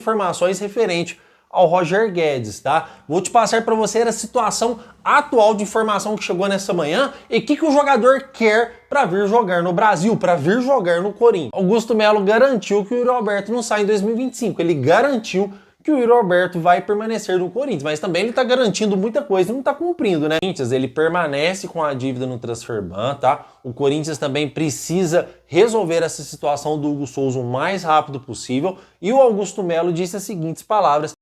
informações referente ao Roger Guedes, tá? Vou te passar para você a situação atual de informação que chegou nessa manhã e o que o jogador quer para vir jogar no Brasil, para vir jogar no Corinthians. Augusto Melo garantiu que o Yuri Alberto não sai em 2025, ele garantiu que o Yuri Alberto vai permanecer no Corinthians, mas também ele tá garantindo muita coisa e não tá cumprindo, né? O Corinthians, ele permanece com a dívida no Transferban, tá? O Corinthians também precisa resolver essa situação do Hugo Souza o mais rápido possível e o Augusto Melo disse as seguintes palavras: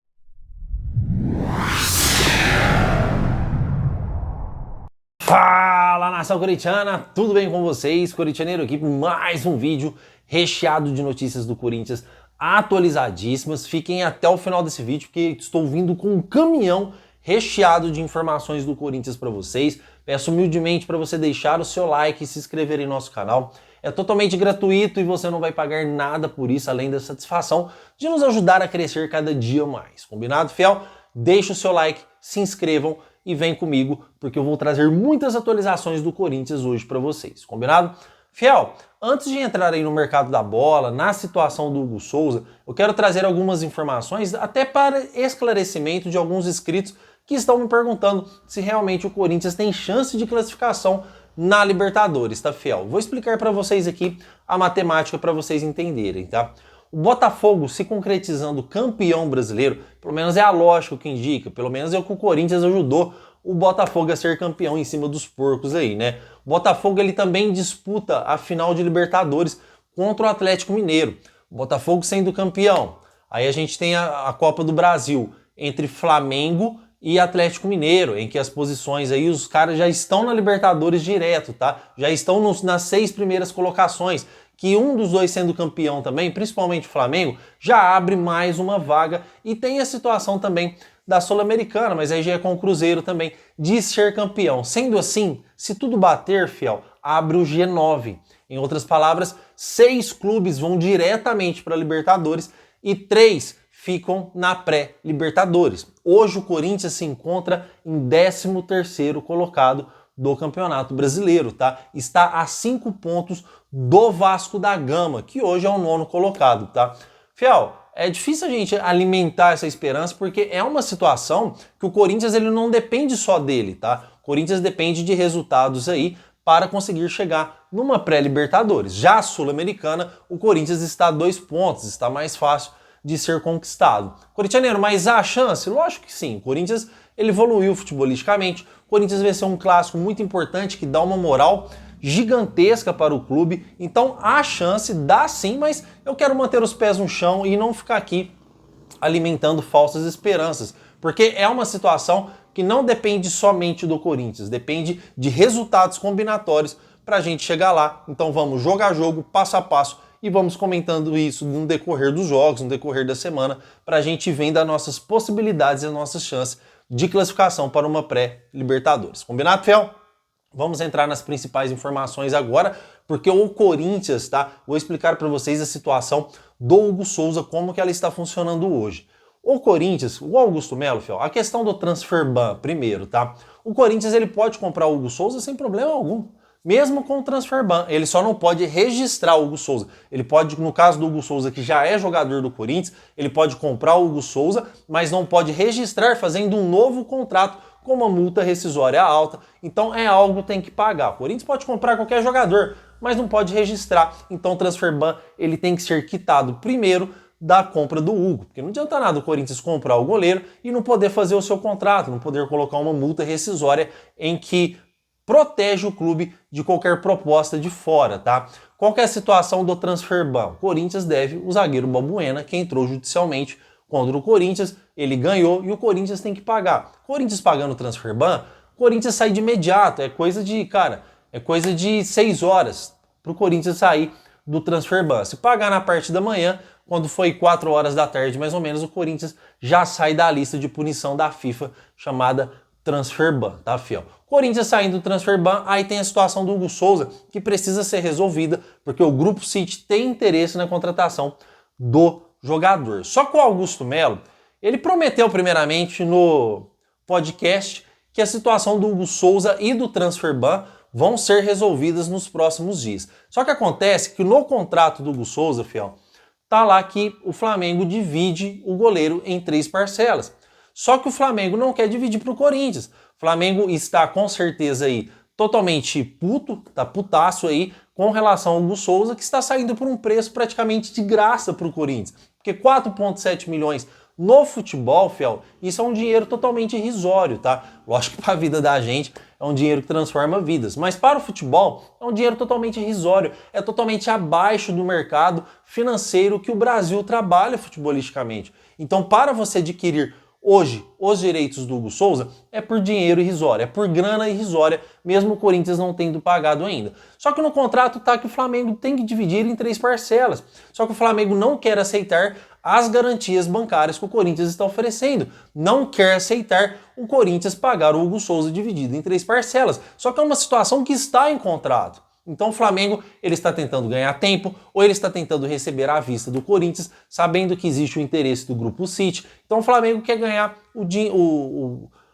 Fala, nação corintiana, tudo bem com vocês? Corintianeiro aqui com mais um vídeo recheado de notícias do Corinthians atualizadíssimas. Fiquem até o final desse vídeo porque estou vindo com um caminhão recheado de informações do Corinthians para vocês. Peço humildemente para você deixar o seu like e se inscrever em nosso canal. É totalmente gratuito e você não vai pagar nada por isso, além da satisfação de nos ajudar a crescer cada dia mais. Combinado, fiel? Deixe o seu like, se inscrevam e vem comigo, porque eu vou trazer muitas atualizações do Corinthians hoje para vocês. Combinado? Fiel, antes de entrar aí no mercado da bola, na situação do Hugo Souza, eu quero trazer algumas informações, até para esclarecimento de alguns inscritos que estão me perguntando se realmente o Corinthians tem chance de classificação na Libertadores, tá, Fiel? Vou explicar para vocês aqui a matemática para vocês entenderem, tá? O Botafogo se concretizando campeão brasileiro, pelo menos é a lógica que indica, pelo menos é o que o Corinthians ajudou o Botafogo a ser campeão em cima dos porcos aí, né? O Botafogo ele também disputa a final de Libertadores contra o Atlético Mineiro. O Botafogo sendo campeão. Aí a gente tem a Copa do Brasil entre Flamengo e Atlético Mineiro, em que as posições aí, os caras já estão na Libertadores direto, tá? Já estão nas 6 primeiras colocações, que um dos dois sendo campeão também, principalmente o Flamengo, já abre mais uma vaga e tem a situação também da Sul-Americana, mas aí já é com o Cruzeiro também, de ser campeão. Sendo assim, se tudo bater, fiel, abre o G9. Em outras palavras, 6 clubes vão diretamente para a Libertadores e 3 ficam na pré-Libertadores. Hoje o Corinthians se encontra em 13º colocado do Campeonato Brasileiro, tá? Está a 5 pontos do Vasco da Gama, que hoje é o 9º colocado, tá? Fiel, é difícil a gente alimentar essa esperança porque é uma situação que o Corinthians ele não depende só dele, tá? O Corinthians depende de resultados aí para conseguir chegar numa pré-Libertadores. Já a Sul-Americana, o Corinthians está a 2 pontos, está mais fácil de ser conquistado. Corintianeiro, mas há chance? Lógico que sim. O Corinthians ele evoluiu futebolisticamente. O Corinthians venceu um clássico muito importante que dá uma moral gigantesca para o clube. Então há chance, dá sim, mas eu quero manter os pés no chão e não ficar aqui alimentando falsas esperanças, porque é uma situação que não depende somente do Corinthians, depende de resultados combinatórios para a gente chegar lá. Então vamos jogar jogo, passo a passo, e vamos comentando isso no decorrer dos jogos, no decorrer da semana, para a gente ver das nossas possibilidades e as nossas chances de classificação para uma pré-Libertadores. Combinado, fiel? Vamos entrar nas principais informações agora, porque o Corinthians, tá? Vou explicar para vocês a situação do Hugo Souza, como que ela está funcionando hoje. O Corinthians, o Augusto Melo, fiel, a questão do Transferban, primeiro, tá? O Corinthians ele pode comprar o Hugo Souza sem problema algum. Mesmo com o Transferban, ele só não pode registrar o Hugo Souza. Ele pode, no caso do Hugo Souza, que já é jogador do Corinthians, ele pode comprar o Hugo Souza, mas não pode registrar fazendo um novo contrato com uma multa rescisória alta. Então é algo que tem que pagar. O Corinthians pode comprar qualquer jogador, mas não pode registrar. Então o Transferban ele tem que ser quitado primeiro da compra do Hugo, porque não adianta nada o Corinthians comprar o goleiro e não poder fazer o seu contrato, não poder colocar uma multa rescisória em que protege o clube de qualquer proposta de fora, tá? Qual que é a situação do Transferban? O Corinthians deve o zagueiro Balbuena, que entrou judicialmente contra o Corinthians, ele ganhou e o Corinthians tem que pagar. O Corinthians pagando o Transferban, o Corinthians sai de imediato, é coisa de 6 horas para o Corinthians sair do Transferban. Se pagar na parte da manhã, quando foi 4 horas da tarde mais ou menos, o Corinthians já sai da lista de punição da FIFA chamada Transferban, tá, fiel? Corinthians saindo do Transferban, aí tem a situação do Hugo Souza, que precisa ser resolvida, porque o Grupo City tem interesse na contratação do jogador. Só que o Augusto Melo, ele prometeu primeiramente no podcast que a situação do Hugo Souza e do Transferban vão ser resolvidas nos próximos dias. Só que acontece que no contrato do Hugo Souza, fiel, tá lá que o Flamengo divide o goleiro em 3 parcelas. Só que o Flamengo não quer dividir para o Corinthians. O Flamengo está com certeza aí totalmente puto, tá putaço aí com relação ao Hugo Souza, que está saindo por um preço praticamente de graça para o Corinthians. Porque 4,7 milhões no futebol, fiel, isso é um dinheiro totalmente irrisório, tá? Lógico que para a vida da gente é um dinheiro que transforma vidas, mas para o futebol é um dinheiro totalmente irrisório, é totalmente abaixo do mercado financeiro que o Brasil trabalha futebolisticamente. Então, para você adquirir hoje os direitos do Hugo Souza, é por dinheiro irrisório, é por grana irrisória, mesmo o Corinthians não tendo pagado ainda. Só que no contrato tá que o Flamengo tem que dividir em 3 parcelas. Só que o Flamengo não quer aceitar as garantias bancárias que o Corinthians está oferecendo. Não quer aceitar o Corinthians pagar o Hugo Souza dividido em 3 parcelas. Só que é uma situação que está em contrato. Então o Flamengo ele está tentando ganhar tempo ou ele está tentando receber à vista do Corinthians, sabendo que existe o interesse do Grupo City. Então o Flamengo quer ganhar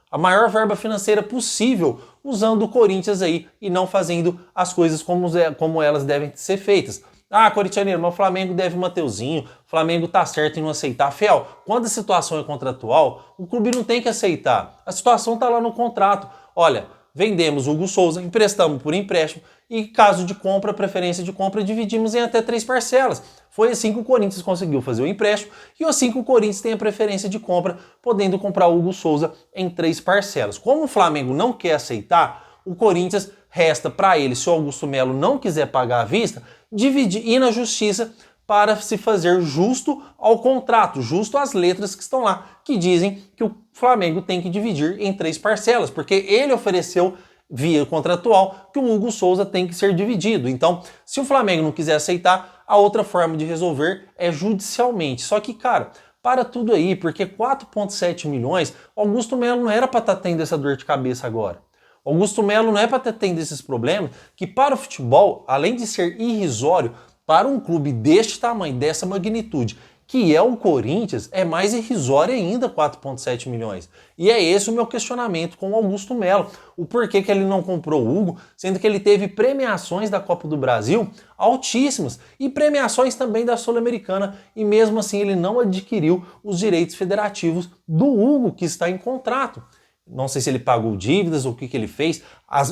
a maior verba financeira possível usando o Corinthians aí e não fazendo as coisas como elas devem ser feitas. Ah, corintianeiro, mas o Flamengo deve Mateuzinho, o Flamengo tá certo em não aceitar. Fiel, quando a situação é contratual, o clube não tem que aceitar. A situação tá lá no contrato. Olha, vendemos o Hugo Souza, emprestamos por empréstimo e caso de compra, preferência de compra, dividimos em até 3 parcelas. Foi assim que o Corinthians conseguiu fazer o empréstimo e assim que o Corinthians tem a preferência de compra, podendo comprar o Hugo Souza em 3 parcelas. Como o Flamengo não quer aceitar, o Corinthians resta para ele, se o Augusto Melo não quiser pagar à vista, ir na justiça para se fazer justo ao contrato, justo às letras que estão lá, que dizem que o Flamengo tem que dividir em 3 parcelas, porque ele ofereceu via contratual que o Hugo Souza tem que ser dividido. Então, se o Flamengo não quiser aceitar, a outra forma de resolver é judicialmente. Só que, cara, para tudo aí, porque 4,7 milhões, Augusto Melo não era para estar tendo essa dor de cabeça agora. Augusto Melo não é para estar tendo esses problemas que para o futebol, além de ser irrisório, para um clube deste tamanho, dessa magnitude, que é o Corinthians, é mais irrisório ainda 4,7 milhões. E é esse o meu questionamento com o Augusto Melo. O porquê que ele não comprou o Hugo, sendo que ele teve premiações da Copa do Brasil altíssimas e premiações também da Sul-Americana e mesmo assim ele não adquiriu os direitos federativos do Hugo, que está em contrato. Não sei se ele pagou dívidas ou o que ele fez.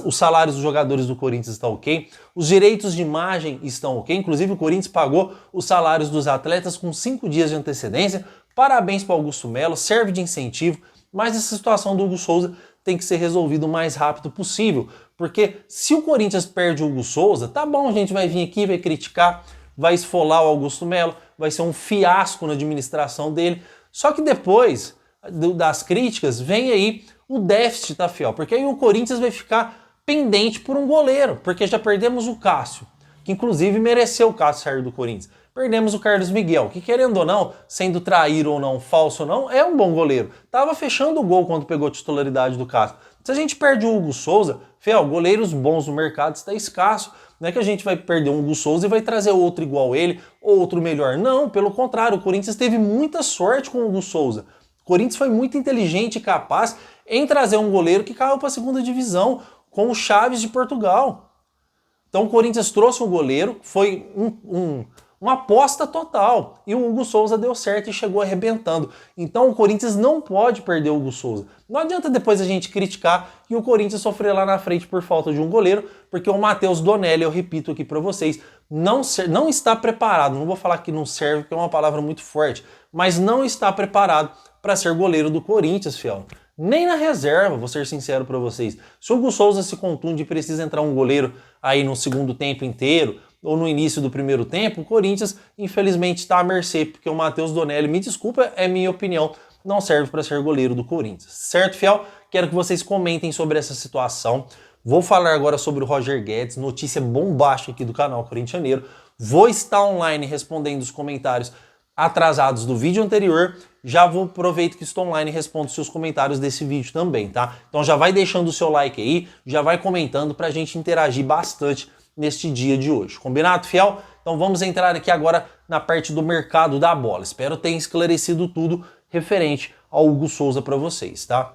Os salários dos jogadores do Corinthians estão ok. Os direitos de imagem estão ok. Inclusive o Corinthians pagou os salários dos atletas com 5 dias de antecedência. Parabéns para o Augusto Melo, serve de incentivo. Mas essa situação do Hugo Souza tem que ser resolvida o mais rápido possível. Porque se o Corinthians perde o Hugo Souza, tá bom, a gente vai vir aqui, vai criticar, vai esfolar o Augusto Melo, vai ser um fiasco na administração dele. Só que depois das críticas vem aí o déficit, tá, fiel? Porque aí o Corinthians vai ficar pendente por um goleiro, porque já perdemos o Cássio, que inclusive mereceu o Cássio sair do Corinthians. Perdemos o Carlos Miguel, que querendo ou não, sendo traíro ou não, falso ou não, é um bom goleiro. Tava fechando o gol quando pegou a titularidade do Cássio. Se a gente perde o Hugo Souza, fiel, goleiros bons no mercado está escasso. Não é que a gente vai perder um Hugo Souza e vai trazer outro igual ele, outro melhor. Não, pelo contrário, o Corinthians teve muita sorte com o Hugo Souza. O Corinthians foi muito inteligente e capaz em trazer um goleiro que caiu para a segunda divisão, com o Chaves de Portugal. Então o Corinthians trouxe um goleiro, foi uma aposta total, e o Hugo Souza deu certo e chegou arrebentando. Então o Corinthians não pode perder o Hugo Souza. Não adianta depois a gente criticar e o Corinthians sofrer lá na frente por falta de um goleiro, porque o Matheus Donelli, eu repito aqui para vocês, não está preparado. Não vou falar que não serve, porque é uma palavra muito forte, mas não está preparado para ser goleiro do Corinthians, fiel. Nem na reserva, vou ser sincero para vocês. Se o Hugo Souza se contunde e precisa entrar um goleiro aí no segundo tempo inteiro, ou no início do primeiro tempo, o Corinthians infelizmente está à mercê, porque o Matheus Donelli, me desculpa, é minha opinião, não serve para ser goleiro do Corinthians. Certo, fiel? Quero que vocês comentem sobre essa situação. Vou falar agora sobre o Roger Guedes, notícia bombástica aqui do canal Corintianeiro. Vou estar online respondendo os comentários atrasados do vídeo anterior. Já vou aproveito que estou online e respondo seus comentários desse vídeo também, tá? Então já vai deixando o seu like aí, já vai comentando pra gente interagir bastante neste dia de hoje. Combinado, fiel? Então vamos entrar aqui agora na parte do mercado da bola. Espero ter esclarecido tudo referente ao Hugo Souza para vocês, tá?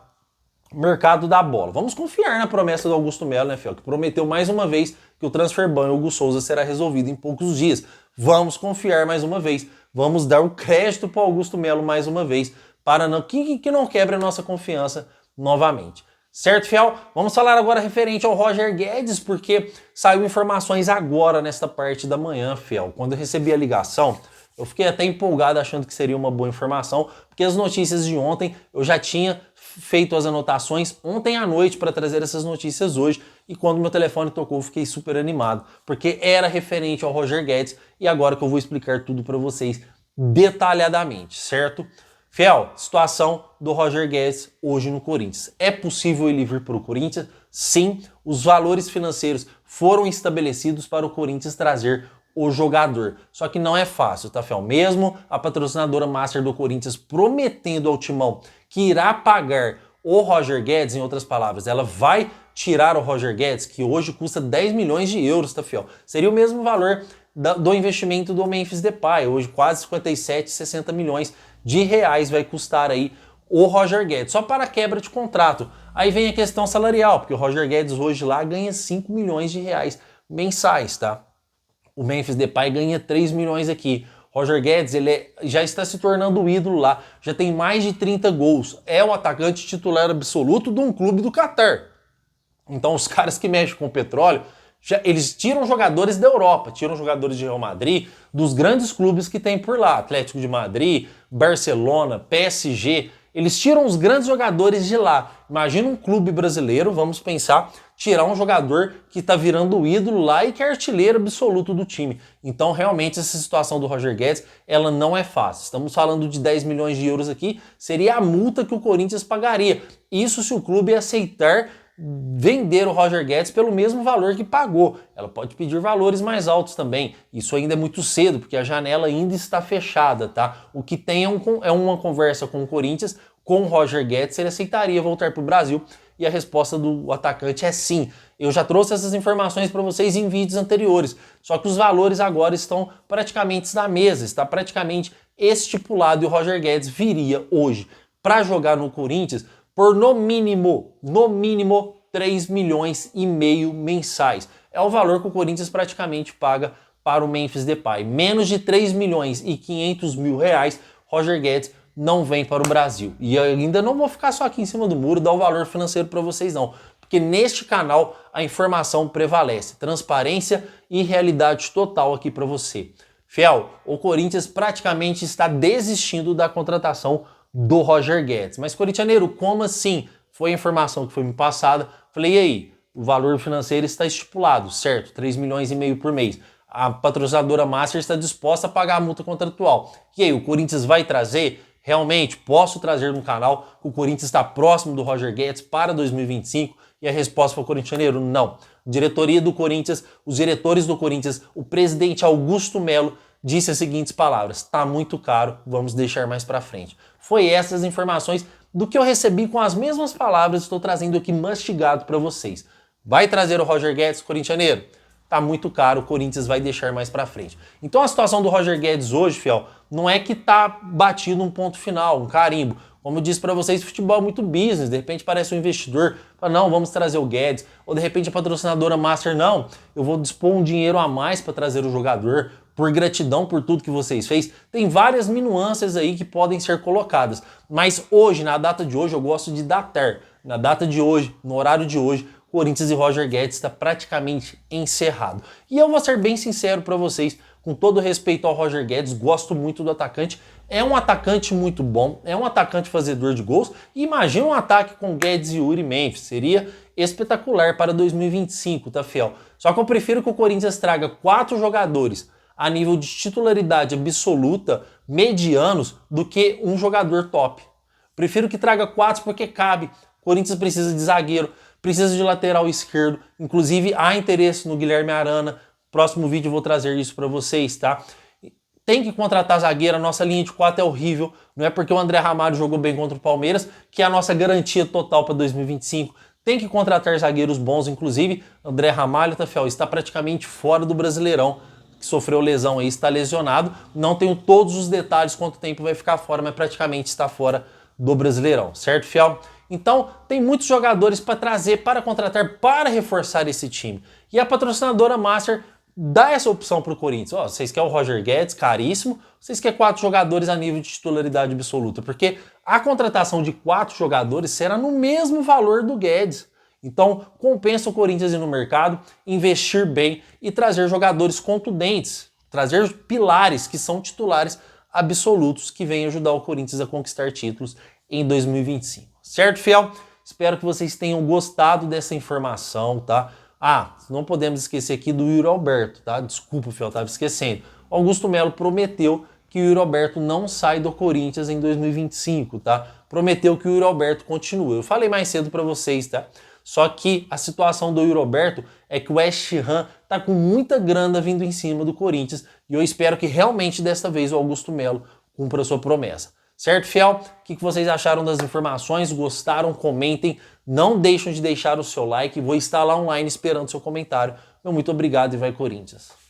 Mercado da bola. Vamos confiar na promessa do Augusto Melo, né, fiel? Que prometeu mais uma vez que o transfer ban Hugo Souza será resolvido em poucos dias. Vamos confiar mais uma vez, vamos dar o crédito para o Augusto Melo mais uma vez, para que não quebre a nossa confiança novamente. Certo, fiel? Vamos falar agora referente ao Roger Guedes, porque saiu informações agora nesta parte da manhã, fiel. Quando eu recebi a ligação, eu fiquei até empolgado achando que seria uma boa informação, porque as notícias de ontem eu já tinha feito as anotações ontem à noite para trazer essas notícias hoje, e quando meu telefone tocou eu fiquei super animado, porque era referente ao Roger Guedes, e agora que eu vou explicar tudo para vocês detalhadamente, certo? Fiel, situação do Roger Guedes hoje no Corinthians. É possível ele vir para o Corinthians? Sim, os valores financeiros foram estabelecidos para o Corinthians trazer o jogador. Só que não é fácil, tá, Fiel? Mesmo a patrocinadora Master do Corinthians prometendo ao Timão que irá pagar o Roger Guedes, em outras palavras, ela vai tirar o Roger Guedes, que hoje custa 10 milhões de euros, tá, Fiel? Seria o mesmo valor do investimento do Memphis Depay, hoje quase 57, 60 milhões de reais vai custar aí o Roger Guedes, só para quebra de contrato. Aí vem a questão salarial, porque o Roger Guedes hoje lá ganha 5 milhões de reais mensais, tá? O Memphis Depay ganha 3 milhões aqui. Roger Guedes, já está se tornando o ídolo lá, já tem mais de 30 gols. É o atacante titular absoluto de um clube do Catar. Então os caras que mexem com o petróleo, eles tiram jogadores da Europa, tiram jogadores de Real Madrid, dos grandes clubes que tem por lá, Atlético de Madrid, Barcelona, PSG, eles tiram os grandes jogadores de lá. Imagina um clube brasileiro, vamos pensar, tirar um jogador que está virando o ídolo lá e que é artilheiro absoluto do time. Então realmente essa situação do Roger Guedes, ela não é fácil. Estamos falando de 10 milhões de euros aqui, seria a multa que o Corinthians pagaria. Isso se o clube aceitar vender o Roger Guedes pelo mesmo valor que pagou. Ela pode pedir valores mais altos também. Isso ainda é muito cedo, porque a janela ainda está fechada, tá? O que tem é uma conversa com o Corinthians, com o Roger Guedes, se ele aceitaria voltar para o Brasil. E a resposta do atacante é sim. Eu já trouxe essas informações para vocês em vídeos anteriores. Só que os valores agora estão praticamente na mesa, está praticamente estipulado e o Roger Guedes viria hoje para jogar no Corinthians por no mínimo 3 milhões e meio mensais. É o valor que o Corinthians praticamente paga para o Memphis Depay. Menos de 3 milhões e 500 mil reais, Roger Guedes não vem para o Brasil. E eu ainda não vou ficar só aqui em cima do muro, dar o valor financeiro para vocês não. Porque neste canal a informação prevalece. Transparência e realidade total aqui para você. Fiel, o Corinthians praticamente está desistindo da contratação do Roger Guedes. Mas, corintianeiro, como assim? Foi a informação que foi me passada. Falei, e aí? O valor financeiro está estipulado, certo? 3 milhões e meio por mês. A patrocinadora Master está disposta a pagar a multa contratual. E aí, o Corinthians vai trazer? Realmente, posso trazer no canal que o Corinthians está próximo do Roger Guedes para 2025? E a resposta para o corintianeiro, não. Diretoria do Corinthians, os diretores do Corinthians, o presidente Augusto Melo disse as seguintes palavras: está muito caro, vamos deixar mais para frente. Foi essas informações do que eu recebi com as mesmas palavras, estou trazendo aqui mastigado para vocês. Vai trazer o Roger Guedes, corintianeiro? Tá muito caro, o Corinthians vai deixar mais para frente. Então a situação do Roger Guedes hoje, fiel, não é que tá batido um ponto final, um carimbo. Como eu disse para vocês, futebol é muito business. De repente parece um investidor, fala, não, vamos trazer o Guedes. Ou de repente a patrocinadora Master, não, eu vou dispor um dinheiro a mais para trazer o jogador, por gratidão por tudo que vocês fez. Tem várias nuances aí que podem ser colocadas. Mas hoje, na data de hoje, eu gosto de datar. Na data de hoje, no horário de hoje, Corinthians e Roger Guedes está praticamente encerrado. E eu vou ser bem sincero para vocês, com todo respeito ao Roger Guedes, gosto muito do atacante. É um atacante muito bom, é um atacante fazedor de gols. E imagina um ataque com Guedes e Yuri Memphis, seria espetacular para 2025, tá, fiel? Só que eu prefiro que o Corinthians traga 4 jogadores a nível de titularidade absoluta, medianos, do que um jogador top. Prefiro que traga 4 porque cabe. Corinthians precisa de zagueiro, precisa de lateral esquerdo, inclusive há interesse no Guilherme Arana. Próximo vídeo eu vou trazer isso para vocês, tá? Tem que contratar zagueiro, a nossa linha de 4 é horrível, não é porque o André Ramalho jogou bem contra o Palmeiras que é a nossa garantia total para 2025. Tem que contratar zagueiros bons, inclusive André Ramalho, tá, fiel, está praticamente fora do Brasileirão, que sofreu lesão aí, está lesionado. Não tenho todos os detalhes quanto tempo vai ficar fora, mas praticamente está fora do Brasileirão, certo, fiel? Então, tem muitos jogadores para trazer, para contratar, para reforçar esse time. E a patrocinadora Master dá essa opção para o Corinthians. Ó, vocês querem o Roger Guedes, caríssimo, vocês querem 4 jogadores a nível de titularidade absoluta, porque a contratação de 4 jogadores será no mesmo valor do Guedes. Então, compensa o Corinthians ir no mercado, investir bem e trazer jogadores contundentes, trazer pilares que são titulares absolutos que venham ajudar o Corinthians a conquistar títulos em 2025. Certo, fiel? Espero que vocês tenham gostado dessa informação, tá? Não podemos esquecer aqui do Yuri Alberto, tá? Desculpa, fiel, estava esquecendo. O Augusto Melo prometeu que o Yuri Alberto não sai do Corinthians em 2025, tá? Prometeu que o Yuri Alberto continue. Eu falei mais cedo para vocês, tá? Só que a situação do Yuri Alberto é que o West Ham tá com muita grana vindo em cima do Corinthians e eu espero que realmente desta vez o Augusto Melo cumpra a sua promessa. Certo, fiel? O que vocês acharam das informações? Gostaram? Comentem. Não deixem de deixar o seu like. Vou estar lá online esperando o seu comentário. Meu muito obrigado e vai Corinthians!